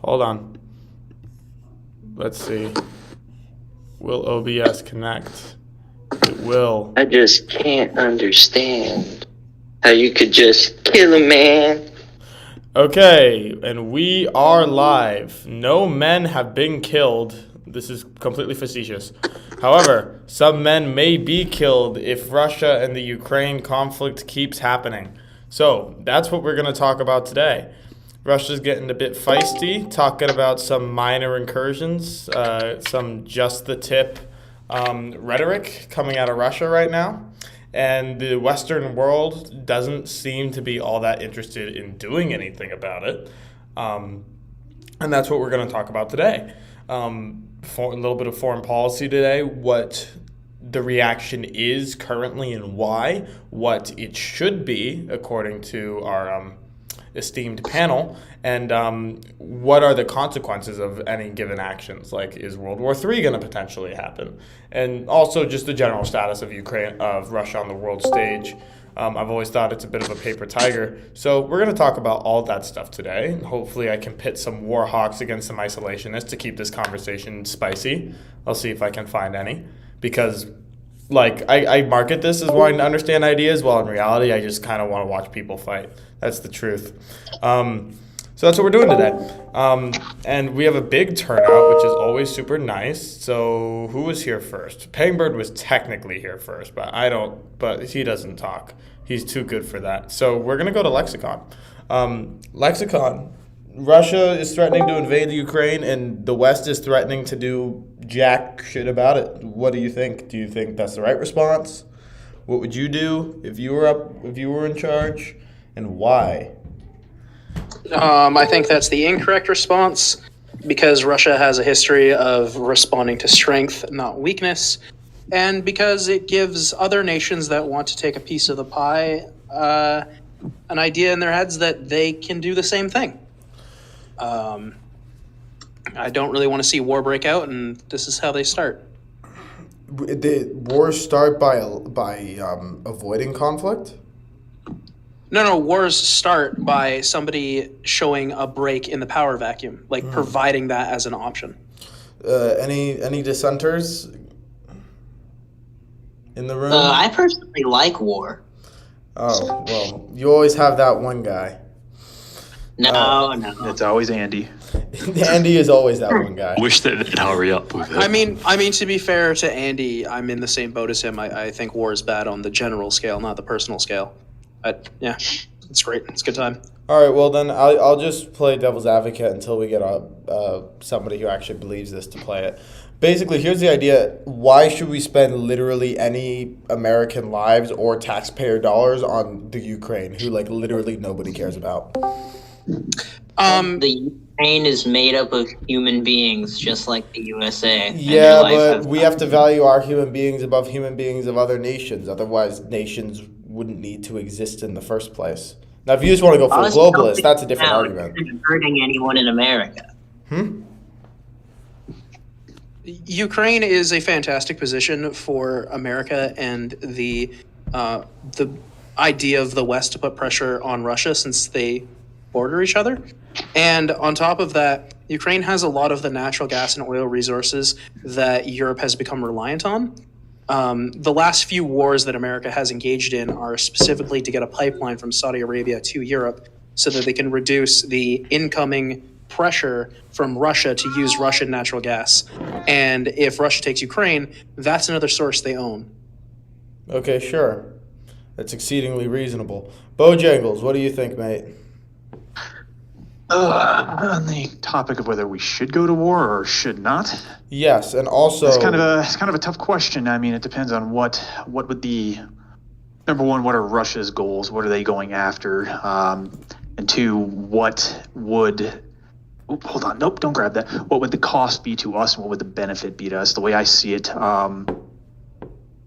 Hold on. Let's see. Will OBS connect? It will. I just can't understand how you could just kill a man. Okay, and we are live. No men have been killed. This is completely facetious. However, some men may be killed if Russia and the Ukraine conflict keeps happening. So, that's what we're going to talk about today. Russia's getting a bit feisty, talking about some minor incursions, some just the tip rhetoric coming out of Russia right now. And the Western world doesn't seem to be all that interested in doing anything about it. And that's what we're going to talk about today. For a little bit of foreign policy today, what the reaction is currently and why, what it should be according to our esteemed panel, and what are the consequences of any given actions? Like, is World War III going to potentially happen? And also just the general status of Russia on the world stage. I've always thought it's a bit of a paper tiger. So we're going to talk about all that stuff today. Hopefully I can pit some war hawks against some isolationists to keep this conversation spicy. I'll see if I can find any. Because, I market this as wanting to understand ideas, while in reality I just kind of want to watch people fight. That's the truth. So that's what we're doing today. And we have a big turnout, which is always super nice. So who was here first? Pangburn was technically here first, but he doesn't talk. He's too good for that. So we're going to go to Lexicon. Lexicon, Russia is threatening to invade the Ukraine, and the West is threatening to do jack shit about it. What do you think? Do you think that's the right response? What would you do if you were in charge, and why? I think that's the incorrect response, because Russia has a history of responding to strength, not weakness, and because it gives other nations that want to take a piece of the pie an idea in their heads that they can do the same thing. I don't really want to see war break out, and this is how they start. Did wars start by avoiding conflict? No, wars start by somebody showing a break in the power vacuum, providing that as an option. Any dissenters in the room? I personally like war. Oh, well, you always have that one guy. No. It's always Andy. Andy is always that one guy. Wish that they'd hurry up with it. I mean, to be fair to Andy, I'm in the same boat as him. I think war is bad on the general scale, not the personal scale. But yeah, it's great. It's a good time. All right, well then I'll just play devil's advocate until we get somebody who actually believes this to play it. Basically, here's the idea. Why should we spend literally any American lives or taxpayer dollars on the Ukraine, who literally nobody cares about? The Ukraine is made up of human beings, just like the USA. Yeah, but we have to value our human beings above human beings of other nations. Otherwise, nations wouldn't need to exist in the first place. Now, if you just want to go full globalist, that's a different argument. It's not hurting anyone in America. Ukraine is a fantastic position for America and the idea of the West to put pressure on Russia, since they border each other. And on top of that, Ukraine has a lot of the natural gas and oil resources that Europe has become reliant on. The last few wars that America has engaged in are specifically to get a pipeline from Saudi Arabia to Europe so that they can reduce the incoming pressure from Russia to use Russian natural gas. And if Russia takes Ukraine, that's another source they own. Okay, sure. That's exceedingly reasonable. Bojangles, what do you think, mate? On the topic of whether we should go to war or should not. Yes, and also it's kind of a tough question. I mean, it depends on what would the number one, what are Russia's goals? What are they going after? And two, what would hold on, nope, don't grab that. What would the cost be to us, and what would the benefit be to us? The way I see it,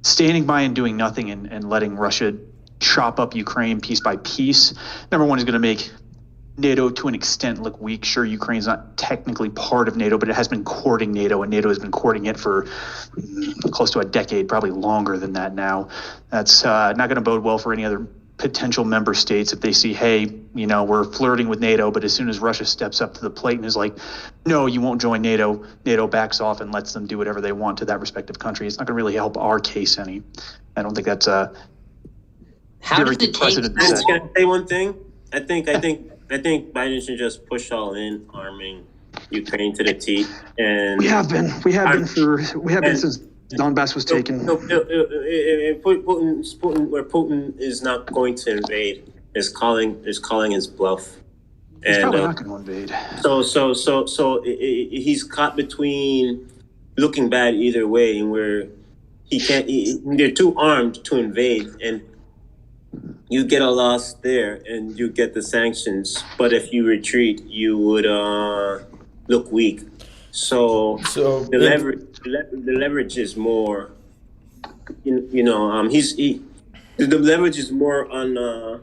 standing by and doing nothing and letting Russia chop up Ukraine piece by piece, number one, is going to make NATO to an extent look weak. Sure, Ukraine's not technically part of NATO, but it has been courting NATO, and NATO has been courting it for close to a decade, probably longer than that now. That's not going to bode well for any other potential member states, if they see, hey, we're flirting with NATO, but as soon as Russia steps up to the plate and is like, no, you won't join NATO, NATO backs off and lets them do whatever they want to that respective country. It's not going to really help our case any. I don't think that's a How does it take? precedent Can set. I say one thing? I think Biden should just push all in, arming Ukraine to the teeth, and We have been since Donbass was taken. Putin is not going to invade is calling his bluff. He's And probably not going to invade. he's caught between looking bad either way, and where they're too armed to invade, and you get a loss there, and you get the sanctions. But if you retreat, you would look weak. So the leverage is more. The leverage is more on the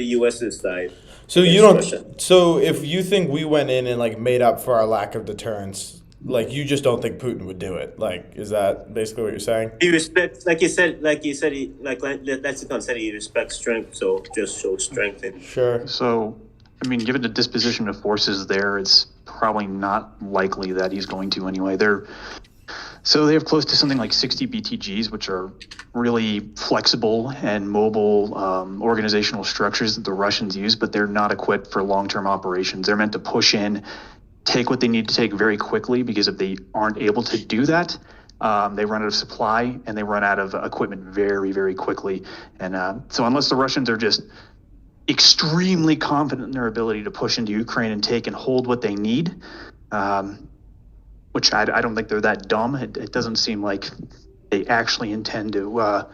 U.S.'s side. So you against Russia. don't. So if you think we went in and like made up for our lack of deterrence, like you just don't think Putin would do it. Like, is that basically what you're saying? He respects, like you said, that's the concept. He respects strength, so just show strength. And Sure. So, I mean, given the disposition of forces there, it's probably not likely that he's going to anyway. So they have close to something like 60 BTGs, which are really flexible and mobile organizational structures that the Russians use, but they're not equipped for long-term operations. They're meant to push in, take what they need to take very quickly, because if they aren't able to do that, they run out of supply and they run out of equipment very, very quickly. And so unless the Russians are just extremely confident in their ability to push into Ukraine and take and hold what they need, which I don't think they're that dumb. It doesn't seem like they actually intend to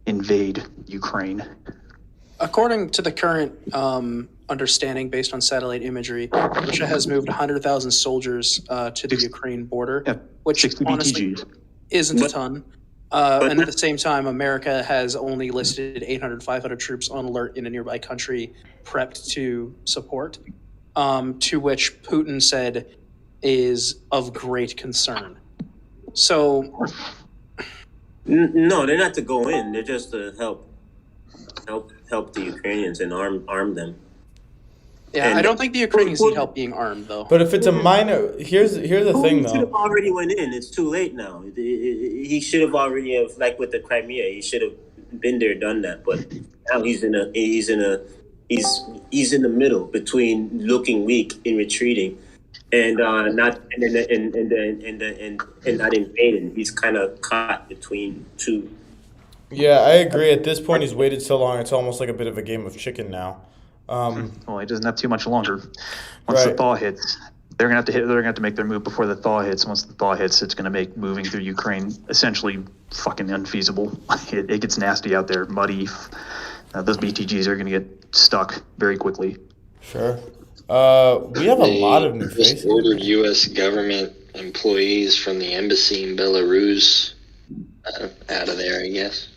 invade Ukraine. According to the current understanding based on satellite imagery, Russia has moved 100,000 soldiers to the Ukraine border, Yeah, which 60 honestly BTGs. isn't a ton. And at the same time, America has only listed 800, 500 troops on alert in a nearby country prepped to support, to which Putin said is of great concern. So, no, they're not to go in. They're just to help the Ukrainians and arm them. yeah, And- I don't think the Ukrainians need help being armed, though. But if it's a minor, here's the thing He should have though. already went in. It's too late now. He should have already have, like with the Crimea. He should have been there, done that. But now he's in the middle between looking weak and retreating, and not invading. He's kind of caught between two. Yeah, I agree. At this point, he's waited so long; it's almost like a bit of a game of chicken now. Well, he doesn't have too much longer. Once the Right. thaw hits, they're gonna have to make their move before the thaw hits. Once the thaw hits, it's gonna make moving through Ukraine essentially fucking unfeasible. It gets nasty out there, muddy. Those BTGs are gonna get stuck very quickly. Sure. We have a lot of new just faces. ordered U.S. government employees from the embassy in Belarus out of there, I guess.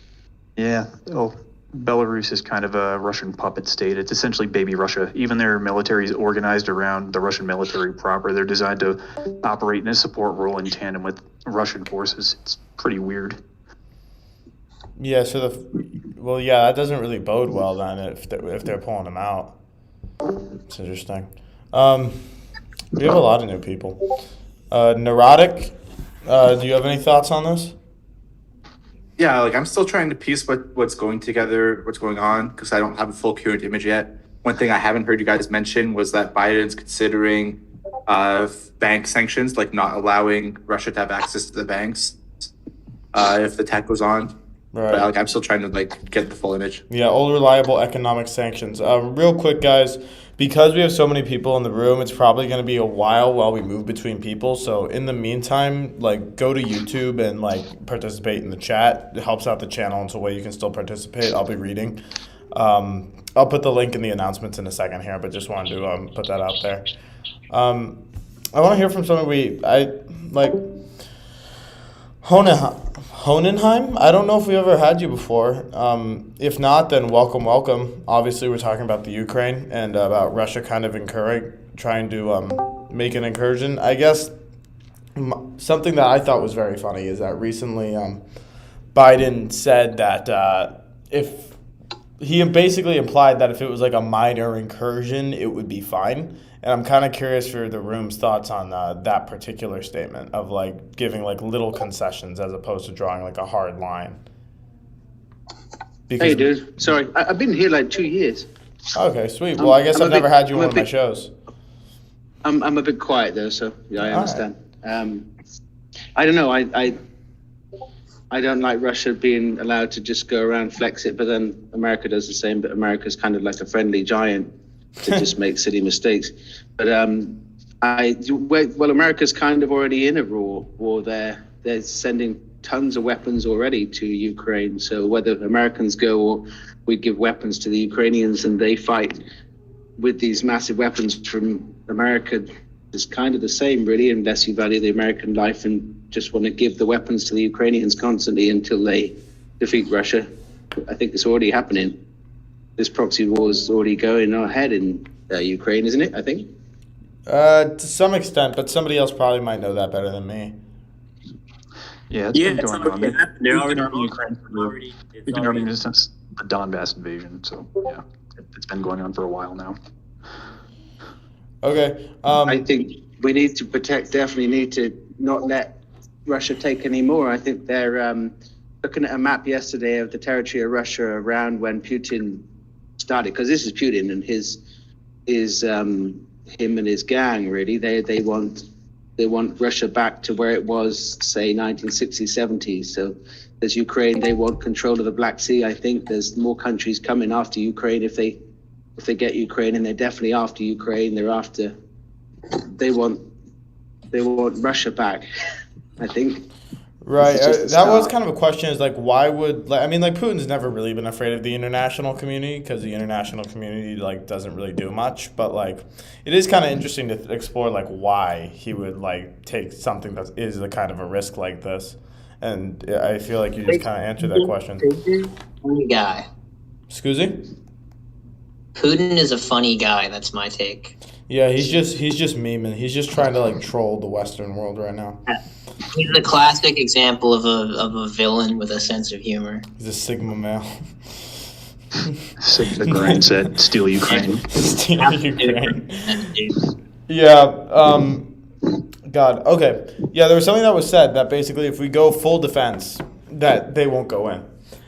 Yeah. Oh, Belarus is kind of a Russian puppet state. It's essentially baby Russia. Even their military is organized around the Russian military proper. They're designed to operate in a support role in tandem with Russian forces. It's pretty weird. Yeah. So that doesn't really bode well then if they're pulling them out. It's interesting. We have a lot of new people. Neurotic. Do you have any thoughts on this? Yeah, like I'm still trying to piece what's going on, because I don't have a full coherent image yet. One thing I haven't heard you guys mention was that Biden's considering bank sanctions, like not allowing Russia to have access to the banks if the attack goes on. Right. But like I'm still trying to get the full image. Yeah, old reliable economic sanctions. Real quick, guys, because we have so many people in the room, it's probably going to be a while we move between people. So in the meantime, go to YouTube and participate in the chat. It helps out the channel in a way you can still participate. I'll be reading. I'll put the link in the announcements in a second here, but just wanted to put that out there. I want to hear from somebody Honenheim? I don't know if we ever had you before. If not, then welcome. Obviously, we're talking about the Ukraine and about Russia kind of trying to make an incursion. I guess something that I thought was very funny is that recently Biden said that if he basically implied that if it was like a minor incursion, it would be fine. And I'm kind of curious for the room's thoughts on that particular statement of like giving like little concessions as opposed to drawing like a hard line. Hey, dude. Sorry, I've been here like 2 years. Okay, sweet. Well, I guess I've never had you on one of my shows. I'm a bit quiet though, so yeah, I understand. I don't know. I don't like Russia being allowed to just go around flex it, but then America does the same. But America's kind of like a friendly giant that just makes silly mistakes. But America's kind of already in a raw war there. They're sending tons of weapons already to Ukraine. So whether Americans go or we give weapons to the Ukrainians and they fight with these massive weapons from America, it's kind of the same, really, unless you value the American life and just want to give the weapons to the Ukrainians constantly until they defeat Russia. I think it's already happening. This proxy war is already going ahead in Ukraine, isn't it? I think. To some extent, but somebody else probably might know that better than me. Yeah, it's been it's going on. already happened. They're already in Ukraine it's We've been already- running since the Donbass invasion, so yeah, it's been going on for a while now. Okay. I think we need to definitely need to not let Russia take any more. I think they're looking at a map yesterday of the territory of Russia around when Putin started, because this is Putin and him and his gang, really. They want Russia back to where it was, say, 1960s, 70s. So there's Ukraine. They want control of the Black Sea. I think there's more countries coming after Ukraine if they get Ukraine, and they're definitely after Ukraine. They want Russia back, I think. Right. This is just the That was start. kind of a question is like, why would, like, I mean, like Putin's never really been afraid of the international community because the international community like doesn't really do much. But like, it is kind of interesting to explore like why he would like take something that is a kind of a risk like this. And I feel like you just kind of answered that question. Funny guy. Excuse me? Putin is a funny guy. That's my take. Yeah, he's just memeing. He's just trying to like troll the Western world right now. He's the classic example of a villain with a sense of humor. He's a Sigma male. The grind set, steal Ukraine. Steal Ukraine. Yeah. God. Okay. Yeah, there was something that was said that basically if we go full defense, that they won't go in.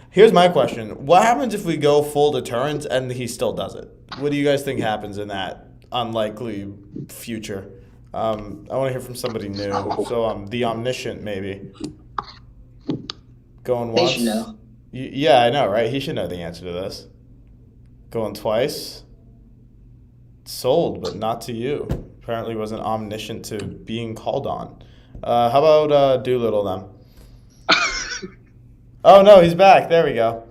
Here's my question. What happens if we go full deterrence and he still does it? What do you guys think happens in that unlikely future? I want to hear from somebody new. So the omniscient, maybe. Going They once? should know. Yeah, I know, right? He should know the answer to this. Going twice? Sold, but not to you. Apparently wasn't omniscient to being called on. How about Doolittle then? Oh, no, he's back. There we go.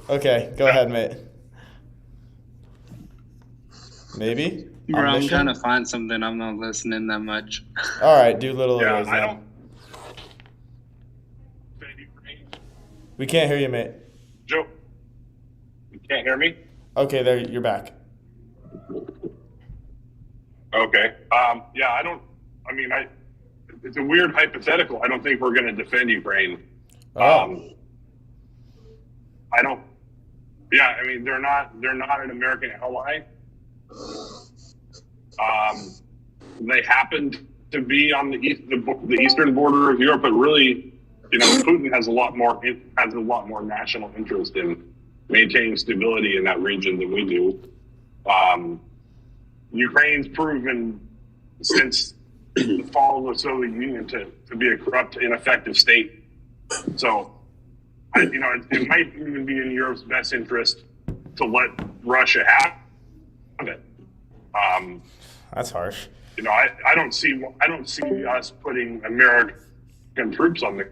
Okay, go ahead, mate. Maybe? Bro, I'm Omniscient? trying to find something. I'm not listening that much. All right, Doolittle it is I then. don't. We can't hear you, mate. Joe, you can't hear me? Okay, there, you're back. Okay. Yeah, I don't. I mean, it's a weird hypothetical. I don't think we're going to defend Ukraine. Oh. I don't. Yeah, I mean, they're not an American ally. They happen to be on the eastern border of Europe, but really, you know, Putin has a lot more national interest in maintaining stability in that region than we do. Ukraine's proven since the fall of the Soviet Union to be a corrupt, ineffective state. So, it might even be in Europe's best interest to let Russia have it. That's harsh. I don't see us putting American troops on the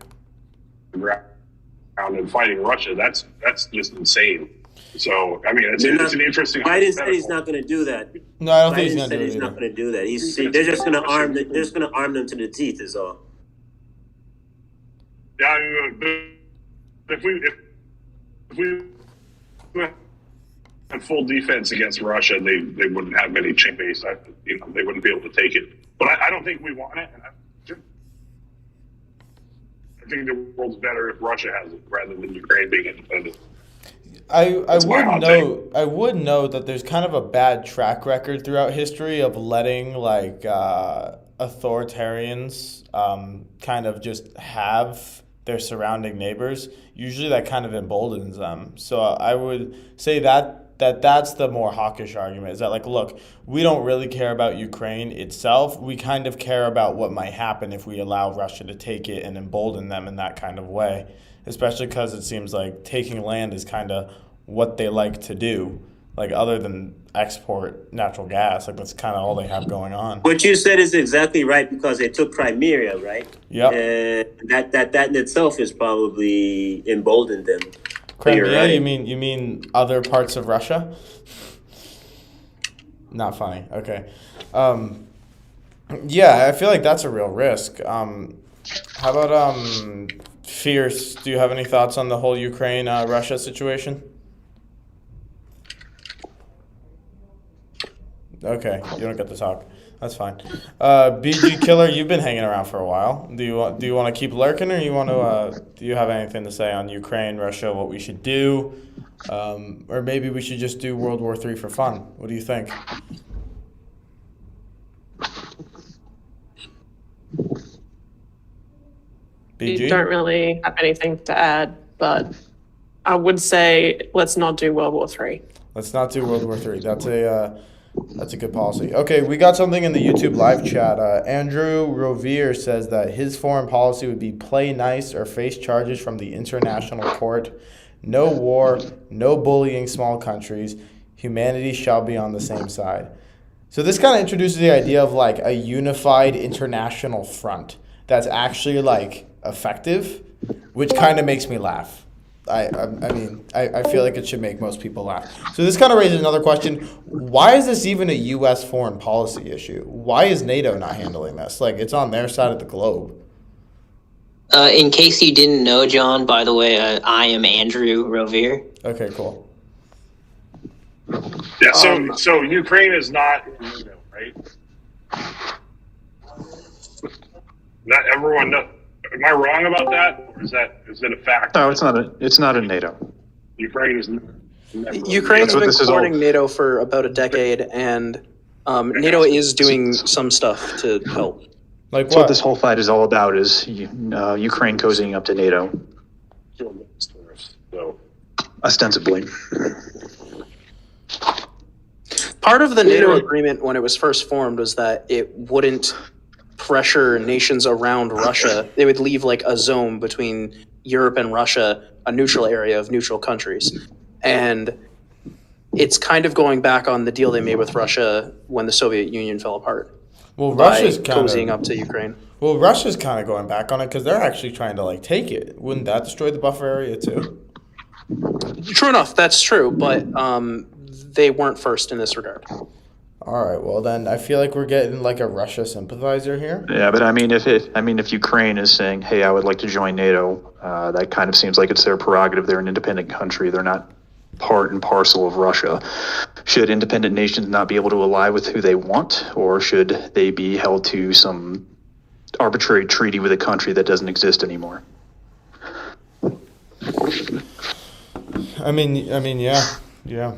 ground and fighting Russia. That's just insane. So, I mean, it's an interesting. Biden said he's not going to do that. No, I don't think he's Biden going to said do it he's not either. going to do that. They're just going to arm. They're just going to arm them to the teeth. Is all. Yeah, I mean, if we went full defense against Russia, they wouldn't have any chain base. They wouldn't be able to take it. But I don't think we want it. And I think the world's better if Russia has it rather than Ukraine being independent. That's my hot take. I would note that there's kind of a bad track record throughout history of letting like authoritarians kind of just have their surrounding neighbors. Usually that kind of emboldens them. So I would say that's the more hawkish argument, is that like, look, we don't really care about Ukraine itself. We kind of care about what might happen if we allow Russia to take it and embolden them in that kind of way, especially because it seems like taking land is kind of what they like to do, like other than export natural gas. Like that's kind of all they have going on. What you said is exactly right, because they took Crimea, right? Yep. And that in itself is probably emboldened them. Crimea, Right. you mean other parts of Russia? Not funny. Okay. Yeah, I feel like that's a real risk. How about Fierce? Do you have any thoughts on the whole Ukraine Russia situation? Okay, you don't get to talk. That's fine. BG Killer, you've been hanging around for a while. Do you want to keep lurking, or do you have anything to say on Ukraine, Russia, what we should do, or maybe we should just do World War III for fun? What do you think? BG? Don't really have anything to add, but I would say let's not do World War III. Let's not do World War III. That's a good policy. Okay, we got something in the YouTube live chat. Andrew Rovier says that his foreign policy would be play nice or face charges from the international court. No war, no bullying small countries. Humanity shall be on the same side. So this kind of introduces the idea of like a unified international front that's actually like effective, which kind of makes me laugh. I mean, I feel like it should make most people laugh. So this kind of raises another question. Why is this even a U.S. foreign policy issue? Why is NATO not handling this? Like, it's on their side of the globe. In case you didn't know, John, by the way, I am Andrew Rovier. Okay, cool. Yeah, so Ukraine is not in NATO, right? Not everyone knows. Am I wrong about that, or is it a fact? No, it's not a NATO. Ukraine is never. Ukraine's been supporting NATO for about a decade, and NATO is doing some stuff to help. Like That's what this whole fight is all about, is Ukraine cozying up to NATO. So. Ostensibly. Part of the NATO agreement when it was first formed was that it wouldn't pressure nations around Russia. They would leave like a zone between Europe and Russia, a neutral area of neutral countries. And it's kind of going back on the deal they made with Russia when the Soviet Union fell apart. Well, Russia's kind of cozying up to Ukraine. Well, Russia's kind of going back on it because they're actually trying to like take it. Wouldn't that destroy the buffer area too? True enough, that's true, but they weren't first in this regard. All right, well then I feel like we're getting like a Russia sympathizer here. Yeah, but I mean, if Ukraine is saying, "Hey, I would like to join NATO," that kind of seems like it's their prerogative. They're an independent country. They're not part and parcel of Russia. Should independent nations not be able to ally with who they want, or should they be held to some arbitrary treaty with a country that doesn't exist anymore? I mean, yeah.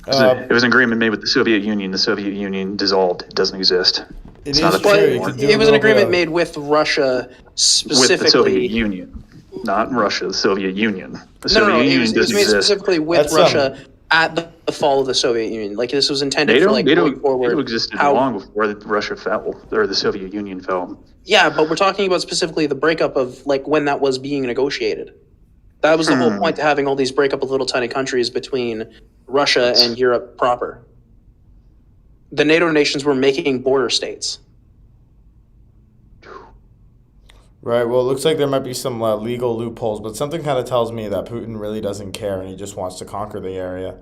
It was an agreement made with the Soviet Union. The Soviet Union dissolved. It doesn't exist. It was an agreement made with Russia specifically. With the Soviet Union, not Russia. The Soviet Union. The No, Soviet Union it was doesn't made exist. specifically with Russia at the fall of the Soviet Union. Like this was intended for like going forward. NATO existed long before Russia fell, or the Soviet Union fell. Yeah, but we're talking about specifically the breakup of like when that was being negotiated. That was the whole point to having all these breakup of little tiny countries between Russia and Europe proper. The NATO nations were making border states. Right, well, it looks like there might be some legal loopholes, but something kind of tells me that Putin really doesn't care and he just wants to conquer the area.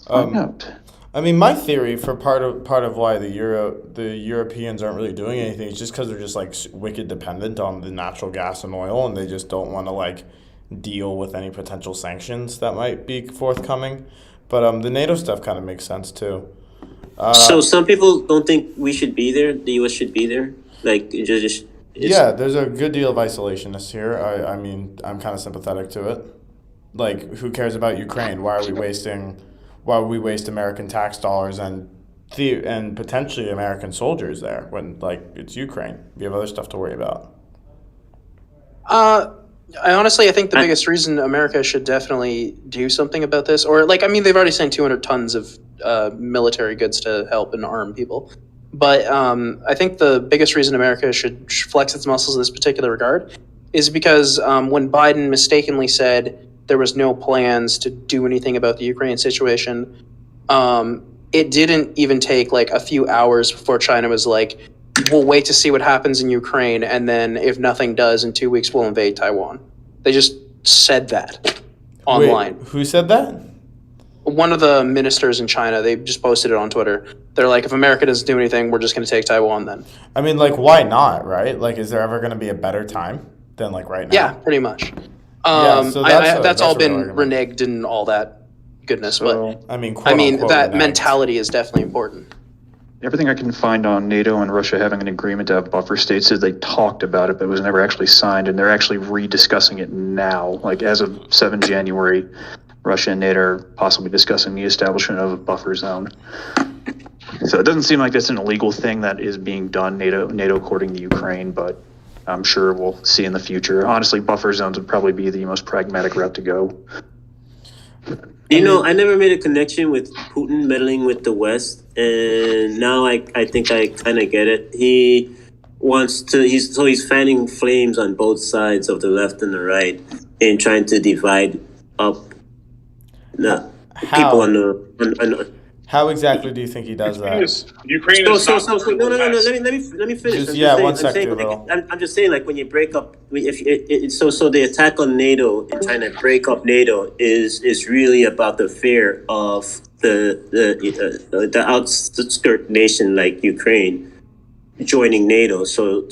I mean, my theory for part of why the Europeans aren't really doing anything is just because they're just like wicked dependent on the natural gas and oil, and they just don't want to like deal with any potential sanctions that might be forthcoming. But the NATO stuff kind of makes sense too. So some people don't think we should be there. The U.S. should be there. Like yeah, there's a good deal of isolationists here. I mean, I'm kind of sympathetic to it. like, who cares about Ukraine? Why would we waste American tax dollars and potentially American soldiers there when, like, it's Ukraine? We have other stuff to worry about. I think the biggest reason America should definitely do something about this, or like, I mean, they've already sent 200 tons of military goods to help and arm people. But I think the biggest reason America should flex its muscles in this particular regard is because when Biden mistakenly said there was no plans to do anything about the Ukraine situation, it didn't even take like a few hours before China was like, we'll wait to see what happens in Ukraine, and then if nothing does, in 2 weeks we'll invade Taiwan. They just said that online. Wait, who said that? One of the ministers in China, they just posted it on Twitter. They're like, if America doesn't do anything, we're just going to take Taiwan then. I mean, like, why not, right? Like, is there ever going to be a better time than, like, right now? Yeah, pretty much. So that's all been argument. reneged and all that goodness. So, but I mean, that reneged. mentality is definitely important. Everything I can find on NATO and Russia having an agreement to have buffer states is they talked about it, but it was never actually signed, and they're actually rediscussing it now. Like, as of 7 January, Russia and NATO are possibly discussing the establishment of a buffer zone. So it doesn't seem like that's an illegal thing that is being done, NATO courting the Ukraine, but I'm sure we'll see in the future. Honestly, buffer zones would probably be the most pragmatic route to go. You know, I never made a connection with Putin meddling with the West, and now I think I kind of get it. He wants to. He's fanning flames on both sides of the left and the right, and trying to divide up the people on the. How exactly do you think he does that? Ukraine is no. Let me finish. One second, I'm just saying, like, when you break up, so the attack on NATO and trying to break up NATO is really about the fear of the outskirt nation like Ukraine joining NATO. So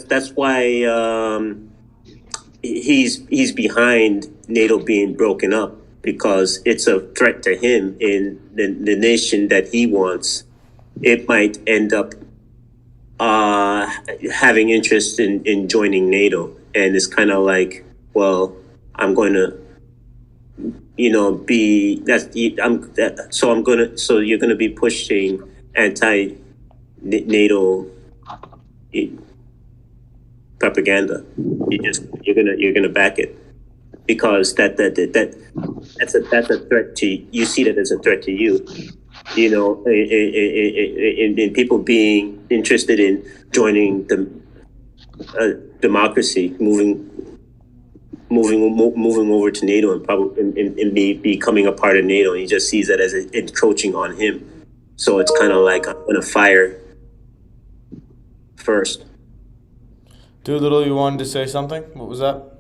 that's why he's behind NATO being broken up. Because it's a threat to him in the nation that he wants. It might end up having interest in joining NATO. And it's kind of like, well, I'm going to, so you're going to be pushing anti-NATO propaganda. You're going to back it. Because that's a threat to you. See that as a threat to you, in people being interested in joining the democracy, moving over to NATO and probably becoming a part of NATO. And he just sees that as encroaching on him. So it's kind of like, I'm gonna fire first. Doolittle, you wanted to say something? What was that?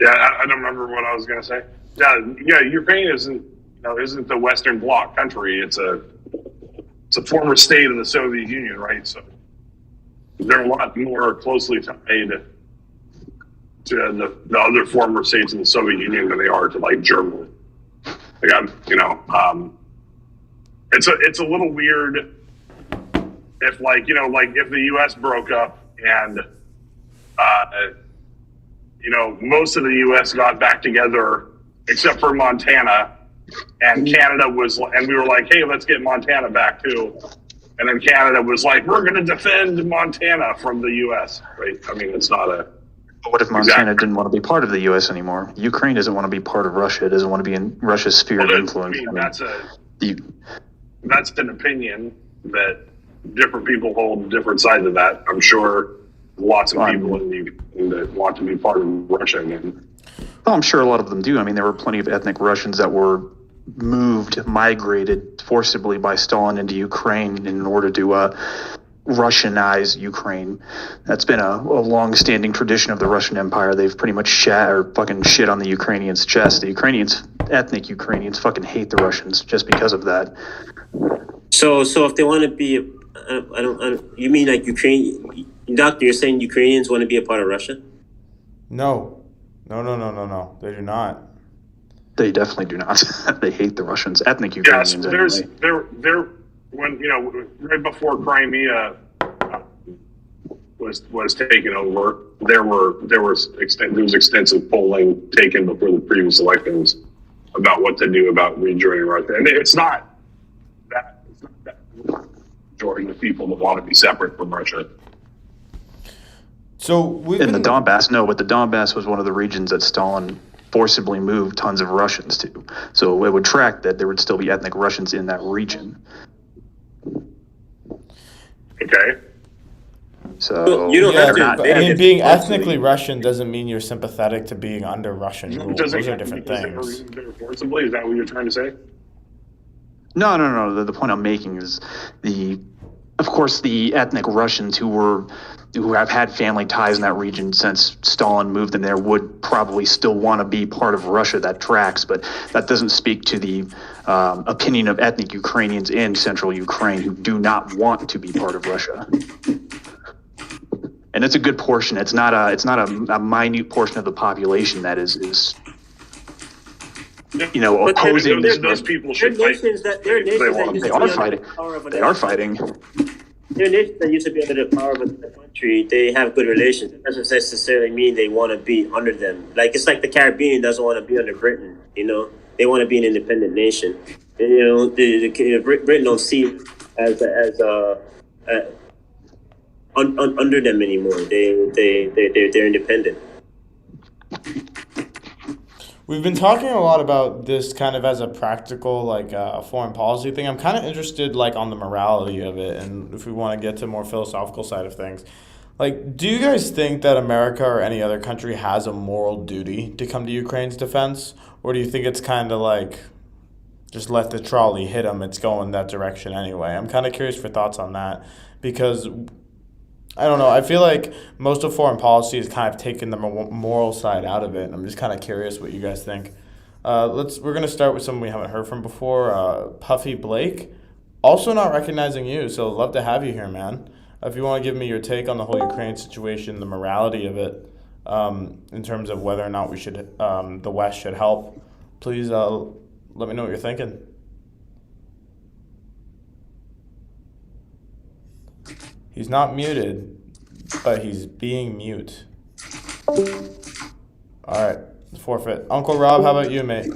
Yeah, I don't remember what I was going to say. Yeah. Ukraine isn't the Western Bloc country. It's a former state of the Soviet Union, right? So they're a lot more closely tied to the other former states in the Soviet Union than they are to, like, Germany. It's a little weird if, like, if the U.S. broke up and most of the U.S. got back together except for Montana, and Canada and we were like, hey, let's get Montana back too. And then Canada was like, we're going to defend Montana from the U.S., right? I mean, it's not a... But what if Montana didn't want to be part of the U.S. anymore? Ukraine doesn't want to be part of Russia. It doesn't want to be in Russia's sphere of influence. That's an opinion that different people hold different sides of that. I'm sure lots of people that want to be part of Russia again. Well, I'm sure a lot of them do. I mean, there were plenty of ethnic Russians that were migrated forcibly by Stalin into Ukraine in order to Russianize Ukraine. That's been a long-standing tradition of the Russian Empire. They've pretty much fucking shit on the Ukrainians' chest. The ethnic Ukrainians fucking hate the Russians just because of that. So if they want to be, you mean like Ukraine? Doctor, you're saying Ukrainians want to be a part of Russia? No. They do not. They definitely do not. They hate the Russians. Ethnic Ukrainians. Yes, anyway. when right before Crimea was taken over, there was extensive polling taken before the previous elections about what to do about rejoining Russia, and it's not that majority of people that want to be separate from Russia. So in the Donbass, no, but the Donbass was one of the regions that Stalin forcibly moved tons of Russians to. So it would track that there would still be ethnic Russians in that region. Okay. So you don't have to. I mean, being ethnically Russian doesn't mean you're sympathetic to being under Russian rule. Those are different things. Forcibly, is that what you're trying to say? No. The point I'm making is of course, the ethnic Russians who have had family ties in that region since Stalin moved them there would probably still want to be part of Russia. That tracks, but that doesn't speak to the opinion of ethnic Ukrainians in central Ukraine who do not want to be part of Russia. And it's a good portion. It's not a minute portion of the population that is opposing this. Those people should fight. They are fighting. They are fighting. There are nations that used to be under the power of the country. They have good relations. It doesn't necessarily mean they want to be under them. Like it's like the Caribbean doesn't want to be under Britain. They want to be an independent nation. And, Britain don't see it as under them anymore. They're independent. We've been talking a lot about this kind of as a practical, foreign policy thing. I'm kind of interested, on the morality of it, and if we want to get to more philosophical side of things. Do you guys think that America or any other country has a moral duty to come to Ukraine's defense? Or do you think it's kind of just let the trolley hit them, it's going that direction anyway? I'm kind of curious for thoughts on that, because I don't know. I feel like most of foreign policy has kind of taken the moral side out of it. And I'm just kind of curious what you guys think. We're going to start with someone we haven't heard from before, Puffy Blake. Also not recognizing you, so love to have you here, man. If you want to give me your take on the whole Ukraine situation, the morality of it, in terms of whether or not we should, the West should help, please let me know what you're thinking. He's not muted, but he's being mute. All right, forfeit. Uncle Rob, how about you, mate?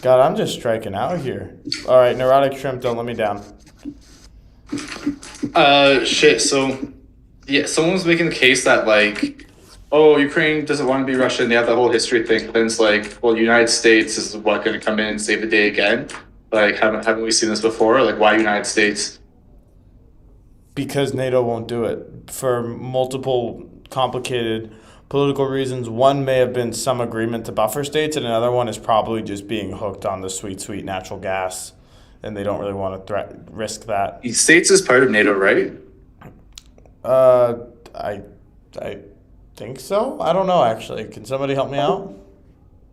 God, I'm just striking out here. All right, Neurotic Shrimp, don't let me down. Shit. So, yeah, someone's making the case that Ukraine doesn't want to be Russia, and they have the whole history thing. Then it's the United States is what going to come in and save the day again. Haven't we seen this before? Why United States? Because NATO won't do it for multiple complicated political reasons. One may have been some agreement to buffer states, and another one is probably just being hooked on the sweet, sweet natural gas, and they don't really want to risk that. States is part of NATO, right? I think so. I don't know, actually. Can somebody help me out?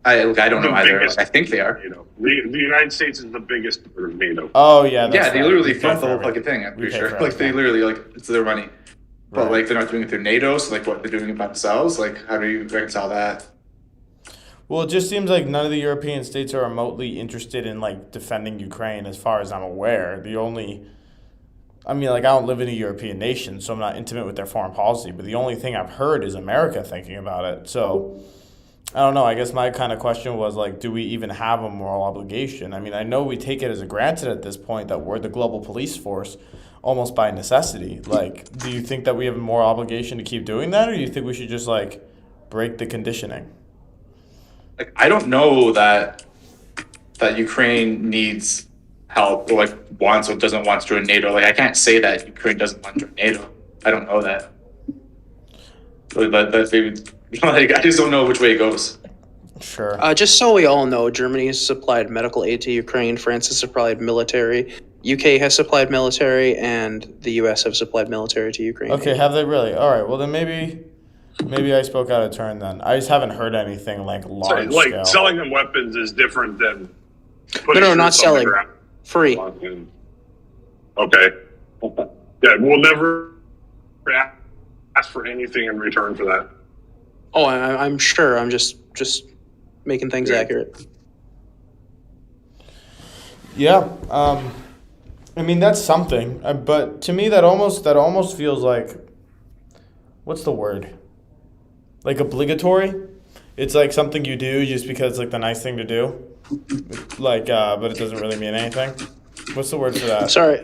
I don't know either. I think they are. The United States is the biggest part of NATO. Oh yeah, yeah. They right. literally fund the whole fucking thing. I'm pretty sure. They literally it's their money, but Right. they're not doing it through NATO. So what, they're doing it by themselves? How do you reconcile that? Well, it just seems like none of the European states are remotely interested in defending Ukraine, as far as I'm aware. I don't live in a European nation, so I'm not intimate with their foreign policy. But the only thing I've heard is America thinking about it. So I don't know. I guess my kind of question was do we even have a moral obligation? I know we take it as a granted at this point that we're the global police force, almost by necessity. Do you think that we have a moral obligation to keep doing that, or do you think we should just break the conditioning? I don't know that Ukraine needs help or wants or doesn't want to join NATO. I can't say that Ukraine doesn't want to join NATO. I don't know that. I just don't know which way it goes. Sure. Just so we all know, Germany has supplied medical aid to Ukraine, France has supplied military, UK has supplied military, and the US have supplied military to Ukraine. Okay, have they really? All right, well then maybe I spoke out of turn then. I just haven't heard anything large scale. Selling them weapons is different than No, not selling. Free. Okay. Yeah, we'll never ask for anything in return for that. Oh, I'm sure. I'm just making things accurate. Yeah. I mean, that's something, but to me, that almost feels like, what's the word? Like obligatory. It's like something you do just because it's like the nice thing to do. Like, but it doesn't really mean anything. What's the word for that? Sorry.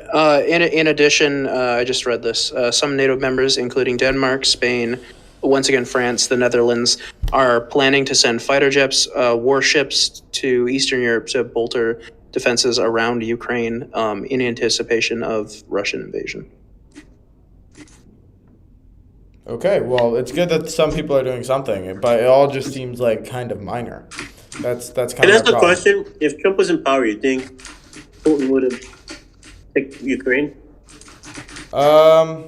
In addition, I just read this. Some NATO members, including Denmark, Spain, once again France, the Netherlands, are planning to send fighter jets, warships to Eastern Europe to bolster defenses around Ukraine in anticipation of Russian invasion. Okay, well, it's good that some people are doing something, but it all just seems like kind of minor. That's kind And of that's my the problem. question. If Trump was in power, you think Putin would have picked Ukraine? I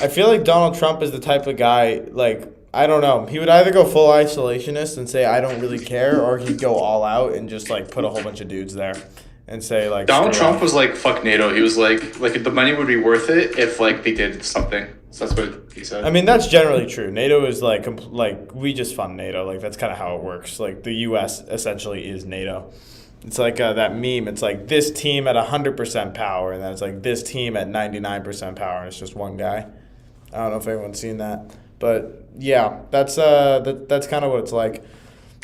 feel like Donald Trump is the type of guy, like, I don't know. He would either go full isolationist and say, I don't really care, or he'd go all out and just, like, put a whole bunch of dudes there and say, like, Donald screw Trump off. was like, fuck NATO. He was like the money would be worth it if like they did something. So that's what he said. I mean, that's generally true. NATO is like we just fund NATO. Like that's kind of how it works. Like the U.S. essentially is NATO. It's like that meme. It's like this team at 100% power, and then it's like this team at 99% power, and it's just one guy. I don't know if anyone's seen that, but yeah, that's kind of what it's like.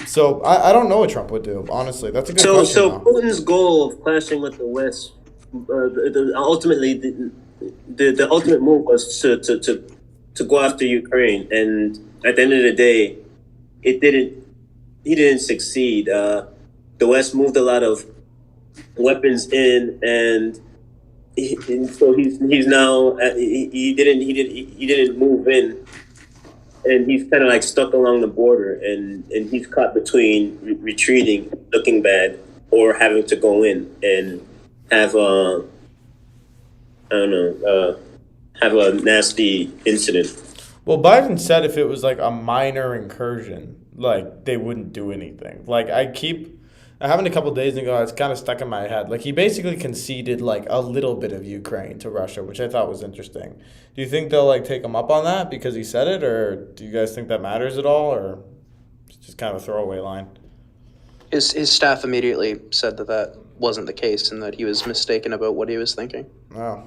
So I don't know what Trump would do. Honestly, that's a good question. So though. Putin's goal of clashing with the West, ultimately, the ultimate move was to go after Ukraine, and at the end of the day, it didn't. He didn't succeed. The West moved a lot of weapons in, and so he's now he didn't move in, and he's kind of like stuck along the border, and he's caught between retreating, looking bad, or having to go in and have have a nasty incident. Well, Biden said if it was like a minor incursion, like they wouldn't do anything. Like I having a couple days ago, it's kind of stuck in my head. Like he basically conceded like a little bit of Ukraine to Russia, which I thought was interesting. Do you think they'll like take him up on that because he said it, or do you guys think that matters at all, or it's just kind of a throwaway line? His staff immediately said that wasn't the case and that he was mistaken about what he was thinking. Oh.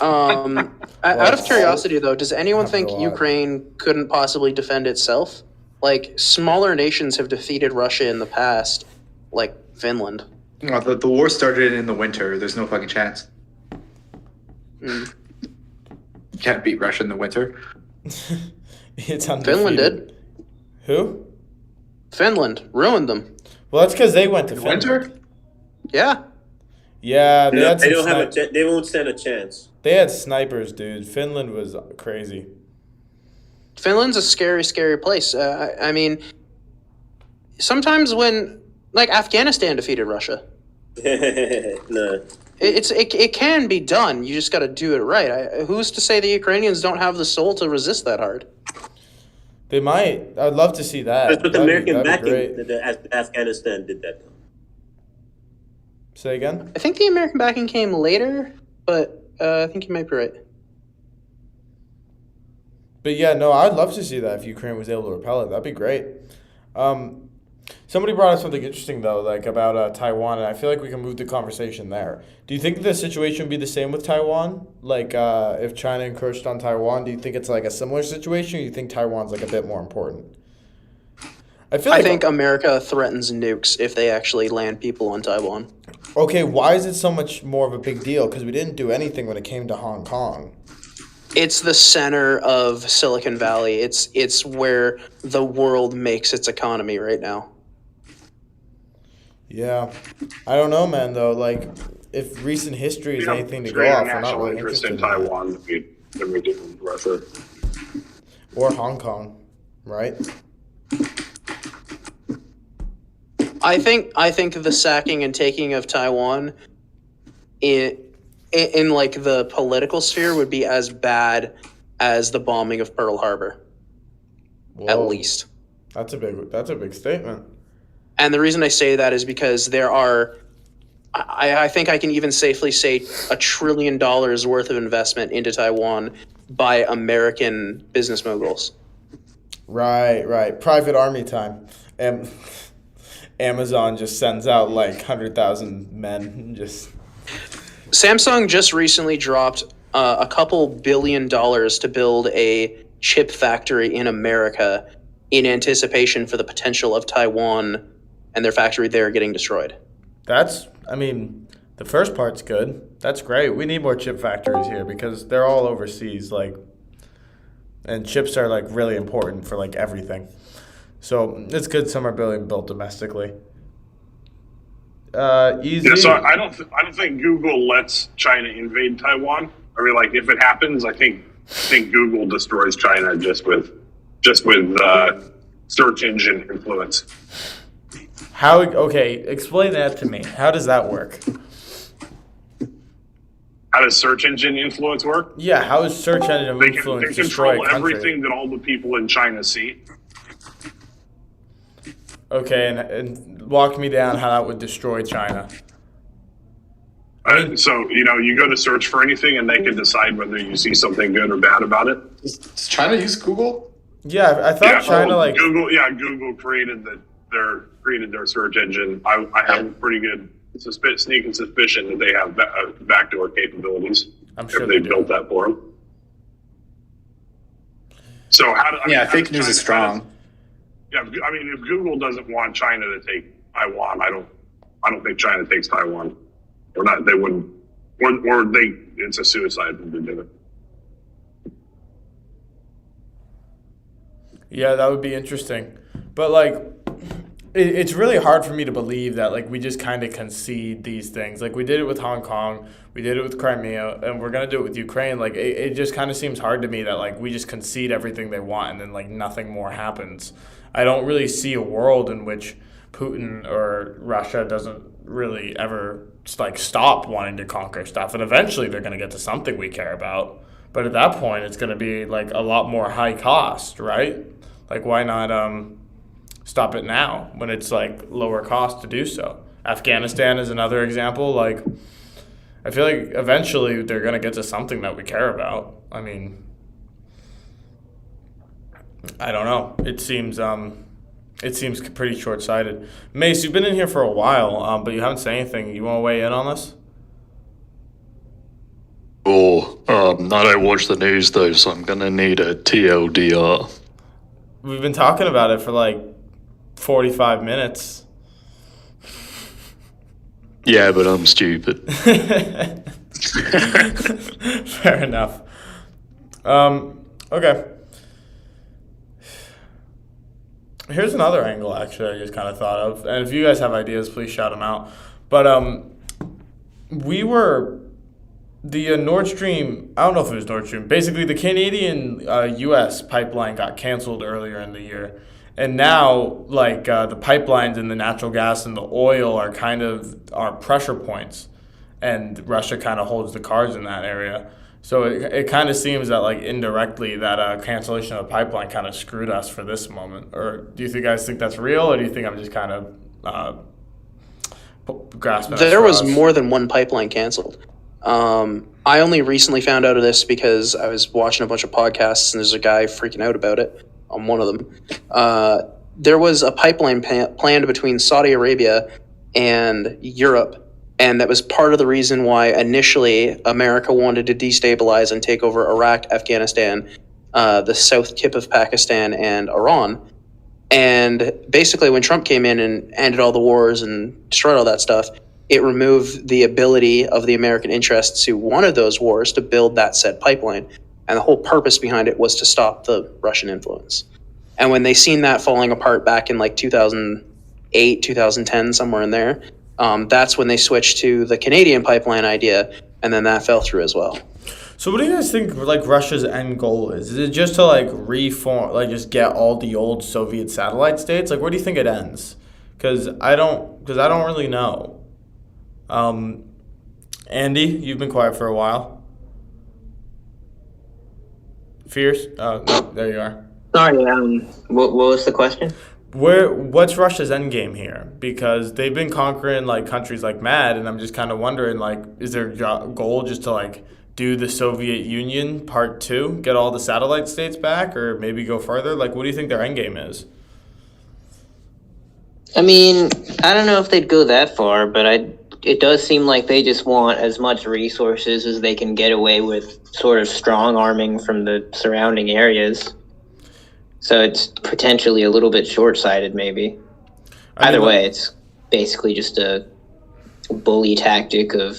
Out of curiosity, though, does anyone think a lot. Ukraine couldn't possibly defend itself? Like, smaller nations have defeated Russia in the past, like Finland. No, the war started in the winter. There's no fucking chance. Mm. You can't beat Russia in the winter. It's undefeated. Finland did. Who? Finland ruined them. Well, that's because they went to Finland. Winter? Yeah. Yeah, they had some They don't have they won't stand a chance. They had snipers, dude. Finland was crazy. Finland's a scary, scary place. I mean, sometimes when, like, Afghanistan defeated Russia. No. It can be done. You just got to do it right. Who's to say the Ukrainians don't have the soul to resist that hard? They might. I'd love to see that. But with American that'd be backing, great. Afghanistan did that. Say again? I think the American backing came later, but I think you might be right. But yeah, no, I'd love to see that if Ukraine was able to repel it. That'd be great. Somebody brought up something interesting, though, like about Taiwan, and I feel like we can move the conversation there. Do you think the situation would be the same with Taiwan? Like, if China encroached on Taiwan, do you think it's like a similar situation, or do you think Taiwan's like a bit more important? I think America threatens nukes if they actually land people on Taiwan. Okay, why is it so much more of a big deal? Because we didn't do anything when it came to Hong Kong. It's the center of Silicon Valley. It's where the world makes its economy right now. Yeah. I don't know, man, though. Like, if recent history is anything to go off, we're not really interest interested in Taiwan than we do in Russia. Or Hong Kong, right? I think the sacking and taking of Taiwan in like the political sphere would be as bad as the bombing of Pearl Harbor. Whoa. At least. That's a big statement. And the reason I say that is because there are, I think I can even safely say $1 trillion worth of investment into Taiwan by American business moguls. Right. Private army time. Amazon just sends out like 100,000 men. Just Samsung just recently dropped a couple $2 billion to build a chip factory in America in anticipation for the potential of Taiwan and their factory there getting destroyed. The first part's good. That's great. We need more chip factories here because they're all overseas, and chips are really important for everything. So it's good some are being built domestically. Easy. Yeah, so I don't think Google lets China invade Taiwan. I mean, if it happens, I think Google destroys China just with search engine influence. How? Okay, explain that to me. How does that work? How does search engine influence work? Yeah, how is search engine influence They destroy control a country? everything that all the people in China see. Okay, and walk me down how that would destroy China. So, you go to search for anything and they can decide whether you see something good or bad about it. Does China use Google? Yeah, I thought China Google created their search engine. I have a pretty good sneaking suspicion that they have backdoor capabilities. I'm sure they built that for them. So fake news is strong. If Google doesn't want China to take Taiwan, I don't think China takes Taiwan. Or not, they wouldn't. It's a suicide if they did it. Yeah, that would be interesting. But it's really hard for me to believe that we just kind of concede these things. We did it with Hong Kong, we did it with Crimea, and we're gonna do it with Ukraine. It just kind of seems hard to me that we just concede everything they want and then nothing more happens. I don't really see a world in which Putin or Russia doesn't really ever stop wanting to conquer stuff, and eventually they're gonna get to something we care about. But at that point, it's gonna be a lot more high cost, right? Why not stop it now when it's lower cost to do so? Afghanistan is another example. I feel eventually they're gonna get to something that we care about. I don't know. It seems pretty short-sighted. Mace, you've been in here for a while, but you haven't said anything. You want to weigh in on this? I don't watch the news though, so I'm gonna need a TLDR. We've been talking about it for 45 minutes. Yeah, but I'm stupid. Fair enough. Okay. Here's another angle, actually, I just kind of thought of. And if you guys have ideas, please shout them out. But the Nord Stream, I don't know if it was Nord Stream, basically the Canadian-U.S. pipeline got canceled earlier in the year. And now, the pipelines and the natural gas and the oil are are pressure points. And Russia kind of holds the cards in that area. So it kind of seems that indirectly that cancellation of the pipeline kind of screwed us for this moment. Or do you guys think that's real, or do you think I'm just kind of grasping? There was more than one pipeline canceled. I only recently found out of this because I was watching a bunch of podcasts and there's a guy freaking out about it on one of them. There was a pipeline planned between Saudi Arabia and Europe. And that was part of the reason why initially America wanted to destabilize and take over Iraq, Afghanistan, the south tip of Pakistan, and Iran. And basically when Trump came in and ended all the wars and destroyed all that stuff, it removed the ability of the American interests who wanted those wars to build that said pipeline. And the whole purpose behind it was to stop the Russian influence. And when they seen that falling apart back in 2008, 2010, somewhere in there, that's when they switched to the Canadian pipeline idea, and then that fell through as well. So what do you guys think Russia's end goal is? Is it just to reform, just get all the old Soviet satellite states? Where do you think it ends? Because I don't really know. Andy, you've been quiet for a while. Fierce? Oh, no, there you are. Sorry, what was the question? What's Russia's end game here? Because they've been conquering countries like mad, and I'm just kind of wondering is their goal just to do the Soviet Union Part 2, get all the satellite states back, or maybe go further? What do you think their end game is? I don't know if they'd go that far, but it does seem like they just want as much resources as they can get away with, sort of strong arming from the surrounding areas. So it's potentially a little bit short-sighted, maybe. Either way, it's basically just a bully tactic of,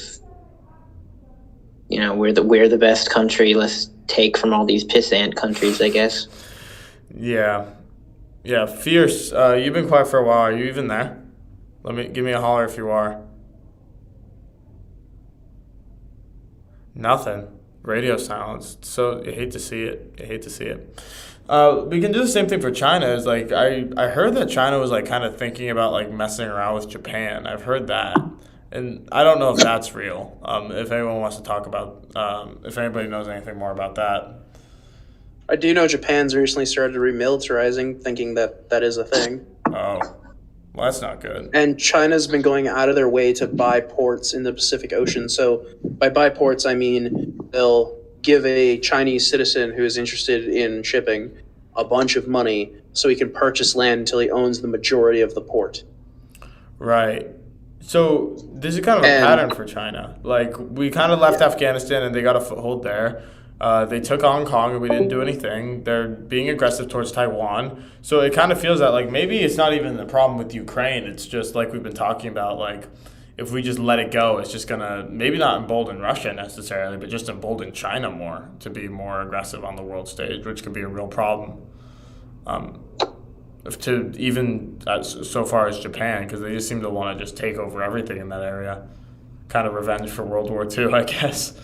we're the best country. Let's take from all these pissant countries, I guess. Yeah. Fierce. You've been quiet for a while. Are you even there? Give me a holler if you are. Nothing. Radio silence. So I hate to see it. We can do the same thing for China. Is like I heard that China was like kind of thinking about like messing around with Japan. I've heard that, and I don't know if that's real. If anyone wants to talk about, if anybody knows anything more about that. I do know Japan's recently started remilitarizing, thinking that is a thing. Oh, well, that's not good. And China's been going out of their way to buy ports in the Pacific Ocean. So by buy ports, I mean they'll give a Chinese citizen who is interested in shipping a bunch of money so he can purchase land until he owns the majority of the port. Right. So this is kind of a pattern for China. Like, we kind of left Afghanistan and they got a foothold there. They took Hong Kong and we didn't do anything. They're being aggressive towards Taiwan. So it kind of feels that, like, maybe it's not even the problem with Ukraine. It's just like we've been talking about, like, if we just let it go, it's just going to maybe not embolden Russia necessarily, but just embolden China more to be more aggressive on the world stage, which could be a real problem. To even so far as Japan, because they just seem to want to just take over everything in that area. Kind of revenge for World War II, I guess.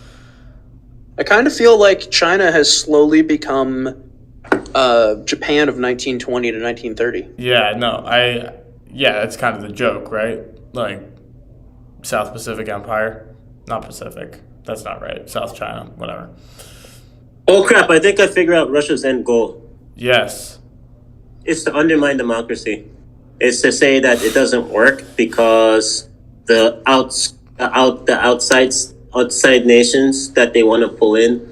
I kind of feel like China has slowly become Japan of 1920 to 1930. Yeah, that's kind of the joke, right? Like, South Pacific Empire. Not Pacific. That's not right. South China, whatever. Oh, crap. I think I figured out Russia's end goal. Yes. It's to undermine democracy. It's to say that it doesn't work because the outside nations that they want to pull in,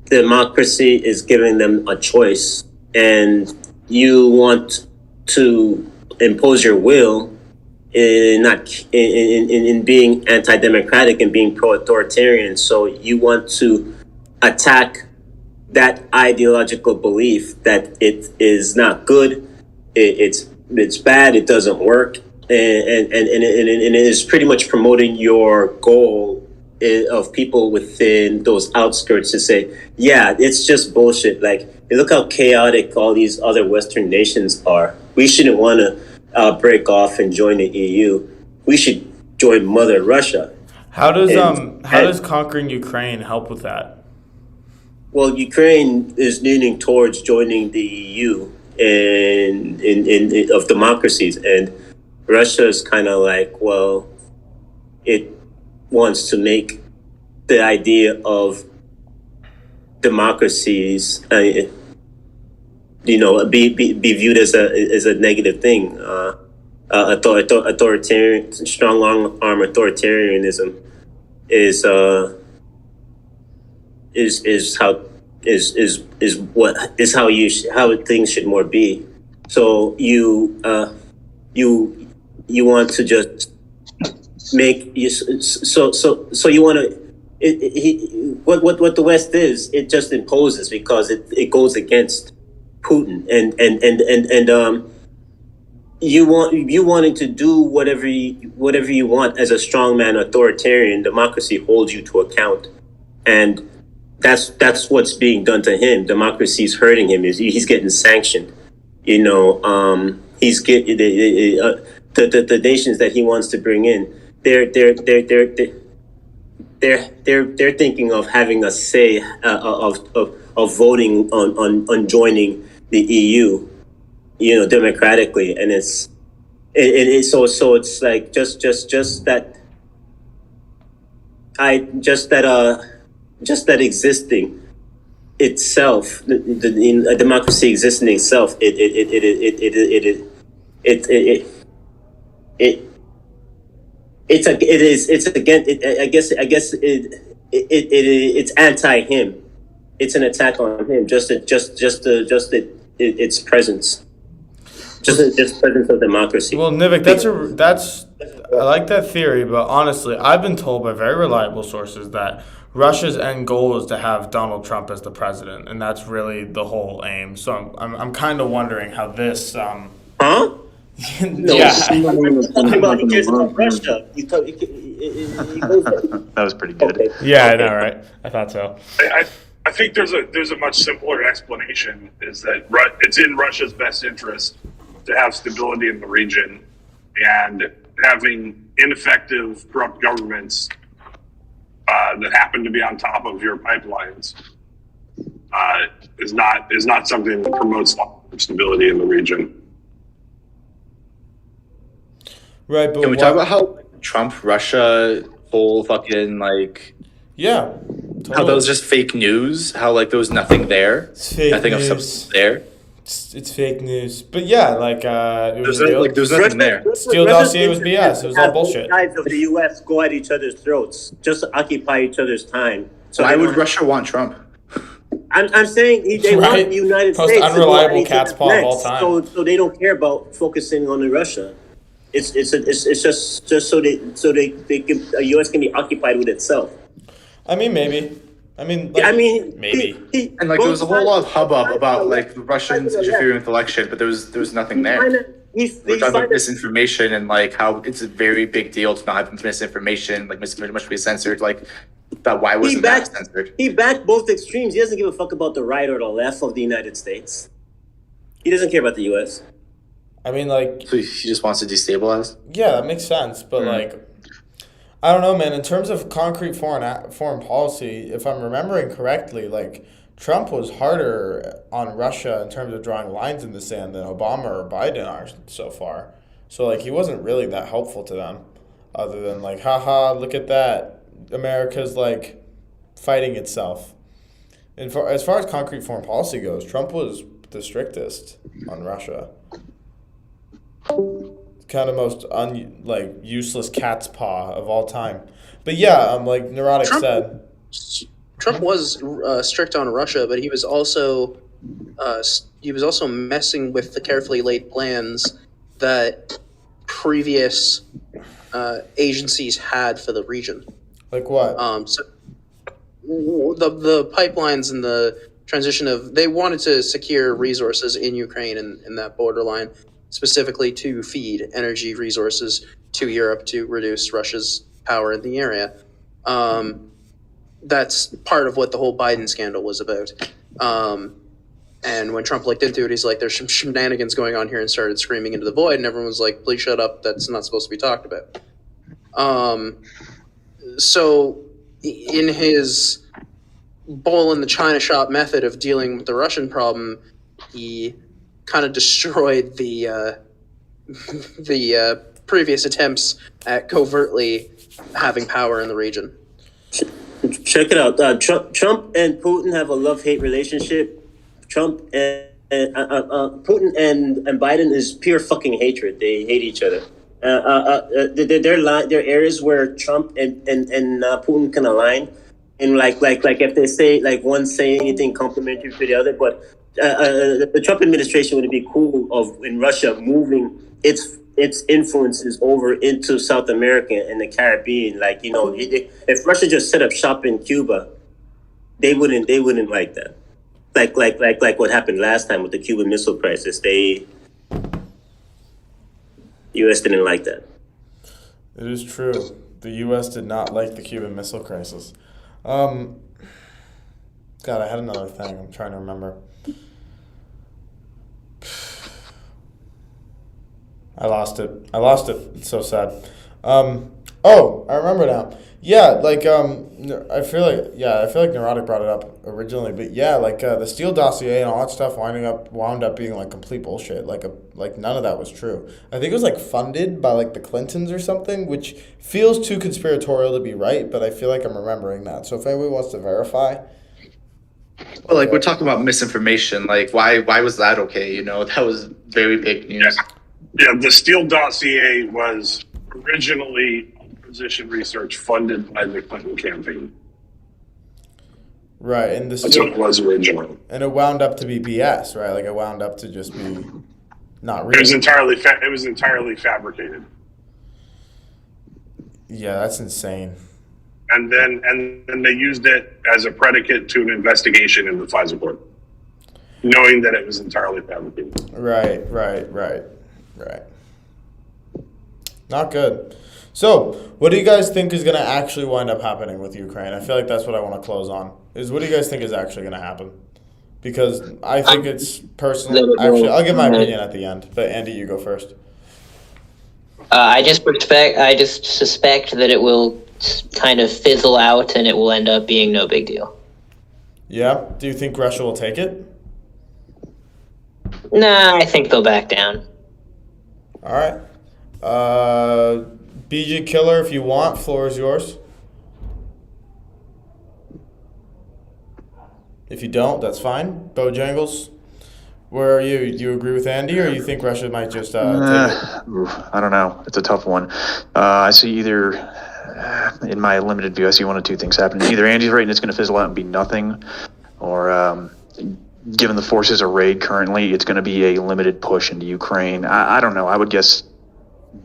democracy is giving them a choice, and you want to impose your will in being anti-democratic and being pro-authoritarian. So you want to attack that ideological belief that it is not good, it's bad, it doesn't work, and it is pretty much promoting your goal of people within those outskirts to say, yeah, it's just bullshit. Like, look how chaotic all these other Western nations are. We shouldn't want to break off and join the EU. We should join Mother Russia. How does conquering Ukraine help with that? Well, Ukraine is leaning towards joining the EU in of democracies, and Russia is kind of like, well, it wants to make the idea of democracies, be viewed as a negative thing. Authoritarian, strong arm authoritarianism is how things should more be. So you want to just make you so you want to what the West is, it just imposes because it goes against Putin and you wanting to do whatever you want as a strongman authoritarian. Democracy holds you to account, and that's what's being done to him. Democracy's hurting him. He's getting sanctioned. He's getting the nations that he wants to bring in. They're thinking of having a say of voting on joining the EU, democratically, and it's like just that existing itself, a democracy existing itself, it's anti him. It's an attack on him. Its presence. Just presence of democracy. Well, Nivik, I like that theory, but honestly, I've been told by very reliable sources that Russia's end goal is to have Donald Trump as the president, and that's really the whole aim. So I'm kind of wondering how this. Huh? Yeah. Talking about he cares about Russia. That was pretty good. Yeah, I know, right? I thought so. I think there's a much simpler explanation. Is that it's in Russia's best interest to have stability in the region, and having ineffective, corrupt governments that happen to be on top of your pipelines is not something that promotes long-term stability in the region. Right, but Can we talk about how Trump, Russia, whole fucking yeah, how that was just fake news? How there was nothing there, it's fake nothing news. of substance there. It's fake news, but yeah, it was There's nothing there. Steele dossier was BS. It was all bullshit. Sides of the U.S. go at each other's throats just to occupy each other's time. So Why would Russia want Trump? I'm saying they Right. want the United Most States to go unreliable at each cat's other's paw of all necks, time. so they don't care about focusing on Russia. It's just so they can, the U.S. can be occupied with itself. I mean, maybe. Maybe. And there was a whole lot of hubbub about the Russians interfering with the election, but there was nothing there. We're talking about misinformation and how it's a very big deal to not have misinformation. Misinformation must be censored. That why wasn't that censored? He backed both extremes. He doesn't give a fuck about the right or the left of the United States. He doesn't care about the U.S. I mean, So he just wants to destabilize. yeah, that makes sense, but I don't know, man. In terms of concrete foreign policy, if I'm remembering correctly, Trump was harder on Russia in terms of drawing lines in the sand than Obama or Biden are so far. So he wasn't really that helpful to them, other than haha, look at that, America's fighting itself. And as far as concrete foreign policy goes, Trump was the strictest on Russia. Kind of most useless cat's paw of all time. But yeah, like Neurotic said, Trump was strict on Russia, but he was also messing with the carefully laid plans that previous agencies had for the region. Like what? So the pipelines and the transition they wanted to secure resources in Ukraine and in that borderline, specifically to feed energy resources to Europe to reduce Russia's power in the area. That's part of what the whole Biden scandal was about. And when Trump looked into it, he's like, there's some shenanigans going on here, and started screaming into the void, and everyone was like, please shut up, that's not supposed to be talked about. So in his bowl in the china shop method of dealing with the Russian problem, he kind of destroyed the previous attempts at covertly having power in the region. Check it out. Trump and Putin have a love-hate relationship. Trump and Putin and Biden is pure fucking hatred. They hate each other. There are areas where Trump and Putin can align, and like if they say one say anything complimentary to the other, but the Trump administration would be cool in Russia moving its influences over into South America and the Caribbean. If Russia just set up shop in Cuba, they wouldn't like that. Like what happened last time with the Cuban Missile Crisis. The U.S. didn't like that. It is true. The U.S. did not like the Cuban Missile Crisis. God, I had another thing. I'm trying to remember. I lost it. It's so sad. I remember now. Yeah, I feel like Neurotic brought it up originally, but yeah, the Steele dossier and all that stuff wound up being complete bullshit. None of that was true. I think it was funded by the Clintons or something, which feels too conspiratorial to be right, but I feel like I'm remembering that. So if anyone wants to verify. Well, we're talking about misinformation. Why was that okay? That was very big news. Yeah, the Steele dossier was originally opposition research funded by the Clinton campaign. Right, and that's what it was originally. And it wound up to be BS, right? It wound up to just be not real. It was entirely fabricated. Yeah, that's insane. And then they used it as a predicate to an investigation in the FISA court, knowing that it was entirely fabricated. Right. Not good. So, what do you guys think is going to actually wind up happening with Ukraine? I feel like that's what I want to close on. Is what do you guys think is actually going to happen? Because I think it's personal. Actually, I'll give my opinion at the end. But Andy, you go first. I just suspect that it will kind of fizzle out and it will end up being no big deal. Yeah. Do you think Russia will take it? Nah, I think they'll back down. All right. BG Killer, if you want, floor is yours. If you don't, that's fine. Bojangles, where are you? You agree with Andy, or you think Russia might just take it? I don't know. It's a tough one. I see either, in my limited view, I see one of two things happening. Either Andy's right and it's going to fizzle out and be nothing, or given the forces arrayed currently, it's going to be a limited push into Ukraine. I don't know. I would guess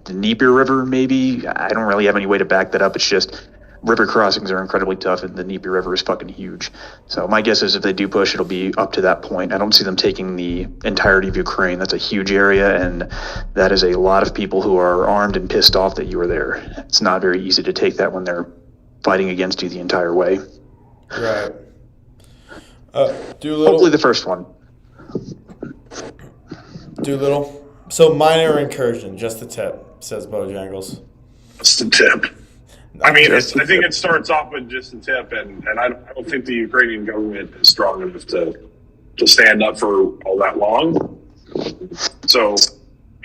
the Dnieper River, maybe. I don't really have any way to back that up. It's just river crossings are incredibly tough, and the Dnieper River is fucking huge. So my guess is if they do push, it'll be up to that point. I don't see them taking the entirety of Ukraine. That's a huge area, and that is a lot of people who are armed and pissed off that you were there. It's not very easy to take that when they're fighting against you the entire way. Right. Doolittle. Hopefully the first one. Doolittle. So minor incursion, just the tip, says Bojangles. Just the tip. I mean, I think it starts off with just a tip, and I don't think the Ukrainian government is strong enough to stand up for all that long. So,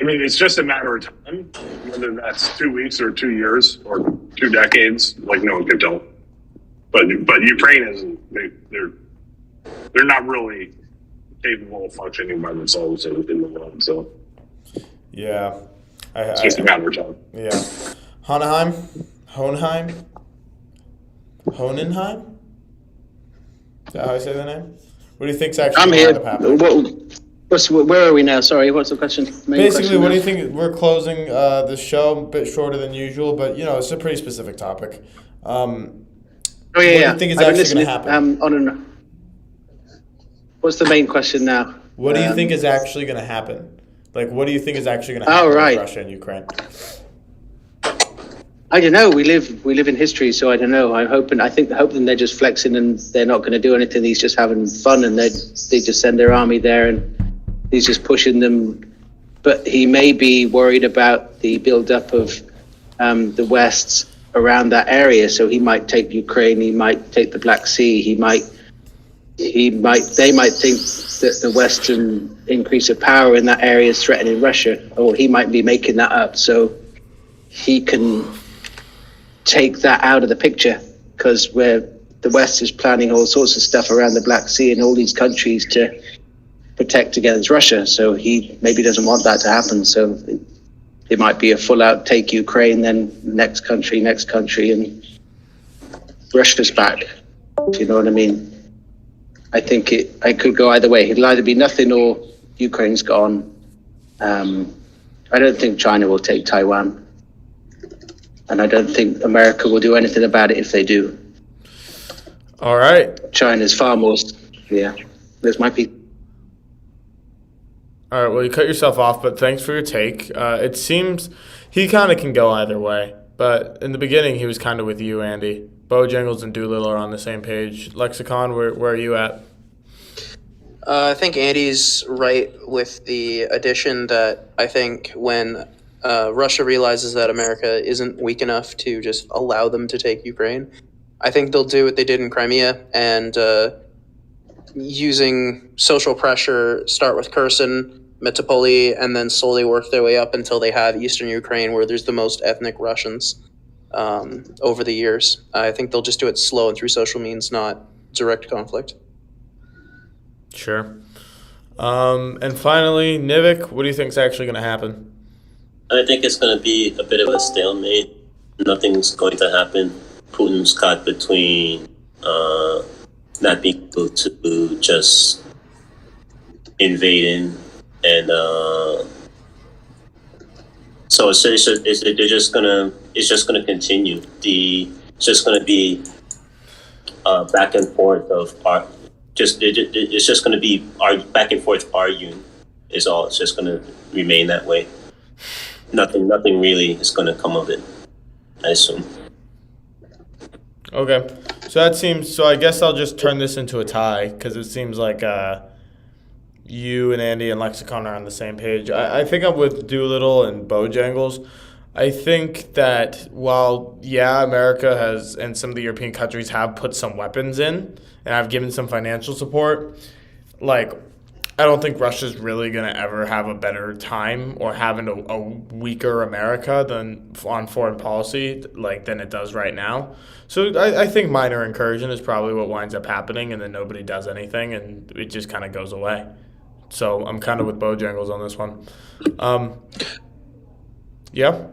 I mean, it's just a matter of time, whether that's 2 weeks or 2 years or 2 decades. Like no one can tell. But Ukraine isn't. They're not really capable of functioning by themselves in the world. So, yeah, it's just a matter of time. Yeah, Hohenheim? Is that how I say the name? What do you think's actually going to happen? Where are we now? Sorry, what's the question? Basically, what do you think? We're closing the show a bit shorter than usual, but it's a pretty specific topic. What do you think is actually going to happen? What's the main question now? What do you think is actually going to happen? Like, what do you think is actually going to happen with Russia and Ukraine? I don't know. We live in history, so I don't know. hoping they're just flexing and they're not going to do anything. He's just having fun, and they just send their army there, and he's just pushing them. But he may be worried about the build-up of the West around that area. So he might take Ukraine. He might take the Black Sea. They might think that the Western increase of power in that area is threatening Russia, or he might be making that up so he can take that out of the picture, because where the West is planning all sorts of stuff around the Black Sea and all these countries to protect against Russia. So he maybe doesn't want that to happen. So it might be a full out take Ukraine, then next country, and Russia's back. Do you know what I mean? I think it could go either way. It'll either be nothing or Ukraine's gone. I don't think China will take Taiwan. And I don't think America will do anything about it if they do. All right. China's far more... Yeah, there's my piece. All right, well, you cut yourself off, but thanks for your take. It seems he kind of can go either way. But in the beginning, he was kind of with you, Andy. Bojangles and Doolittle are on the same page. Lexicon, where are you at? I think Andy's right with the addition that I think when Russia realizes that America isn't weak enough to just allow them to take Ukraine, I think they'll do what they did in Crimea and using social pressure, start with Kherson, Metropoli, and then slowly work their way up until they have eastern Ukraine, where there's the most ethnic Russians over the years. I think they'll just do it slow and through social means, not direct conflict. Sure. And finally, Nivik, what do you think is actually going to happen? I think it's going to be a bit of a stalemate. Nothing's going to happen. Putin's caught between not being able to just invading, and so they're just going to it's just going to continue. It's just going to be back and forth of it's just going to be back and forth arguing is all. It's just going to remain that way. Nothing really is going to come of it, I assume. Okay, so I guess I'll just turn this into a tie because it seems like you and Andy and Lexicon are on the same page. I think I'm with Doolittle and Bojangles. I think that while, America has and some of the European countries have put some weapons in and have given some financial support, like, I don't think Russia's really going to ever have a better time or having a weaker America than on foreign policy than it does right now. So I think minor incursion is probably what winds up happening, and then nobody does anything, and it just kind of goes away. So I'm kind of with Bojangles on this one. Yeah?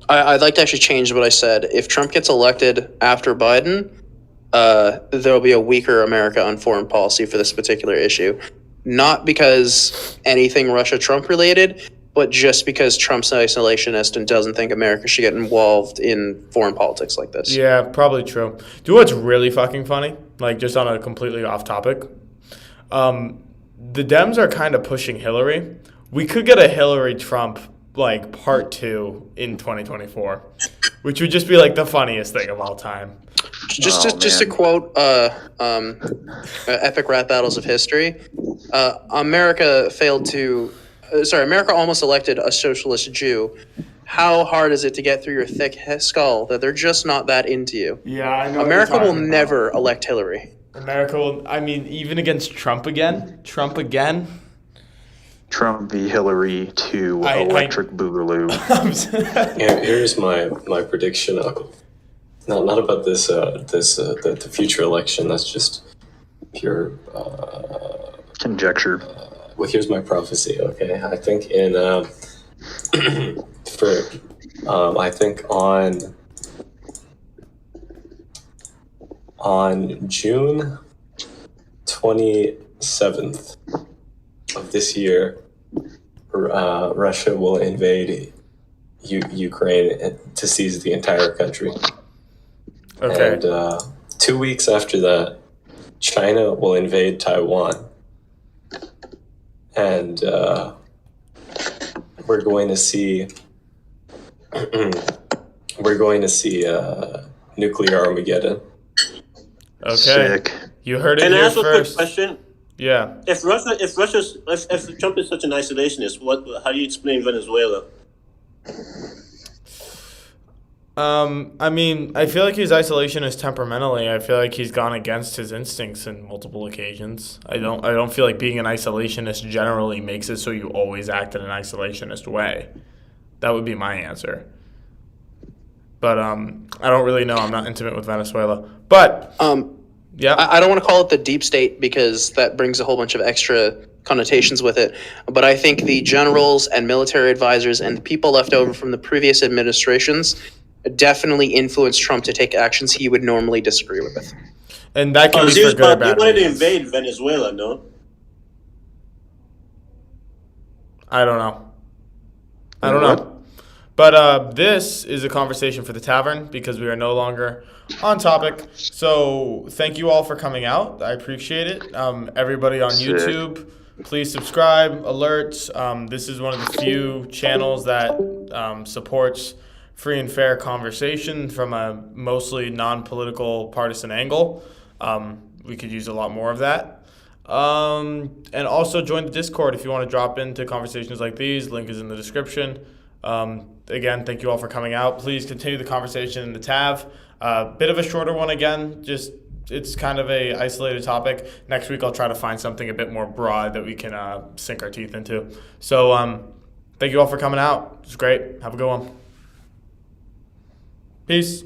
I'd like to actually change what I said. If Trump gets elected after Biden, there'll be a weaker America on foreign policy for this particular issue. Not because anything Russia-Trump related, but just because Trump's an isolationist and doesn't think America should get involved in foreign politics like this. Yeah, probably true. Do you know what's really fucking funny? Like, just on a completely off topic. The Dems are kind of pushing Hillary. We could get a Hillary-Trump part 2 in 2024, which would just be the funniest thing of all time. Just to quote epic rap battles of history, America almost elected a socialist Jew. How hard is it to get through your thick skull that they're just not that into you? Yeah, I know. America will never elect Hillary. America will, even against Trump again? Trump v. Hillary to Electric Boogaloo. Here's my prediction. Not about the future election. That's just pure conjecture. Well, here's my prophecy. Okay, I think I think on June 27th of this year, Russia will invade Ukraine to seize the entire country. Okay. And 2 weeks after that, China will invade Taiwan. And we're going to see nuclear Armageddon. Okay. Sick. You heard it Can I here ask a quick first. question? Yeah. If Trump is such an isolationist, how do you explain Venezuela? I feel like he's isolationist temperamentally. I feel like he's gone against his instincts in multiple occasions. I don't feel like being an isolationist generally makes it so you always act in an isolationist way. That would be my answer. But I don't really know. I'm not intimate with Venezuela. But yeah, I don't want to call it the deep state because that brings a whole bunch of extra connotations with it. But I think the generals and military advisors and the people left over from the previous administrations definitely influenced Trump to take actions he would normally disagree with. And that can be for good or bad. He wanted to reasons. invade Venezuela, no? I don't know. But this is a conversation for the tavern because we are no longer on topic. So thank you all for coming out. I appreciate it. Everybody on YouTube, please subscribe, alerts. This is one of the few channels that supports free and fair conversation from a mostly non-political partisan angle. We could use a lot more of that. And also join the Discord if you want to drop into conversations like these. Link is in the description. Again, thank you all for coming out. Please continue the conversation in the TAV. Bit of a shorter one again. Just it's kind of a isolated topic. Next week I'll try to find something a bit more broad that we can sink our teeth into. So thank you all for coming out. It's great. Have a good one. Peace.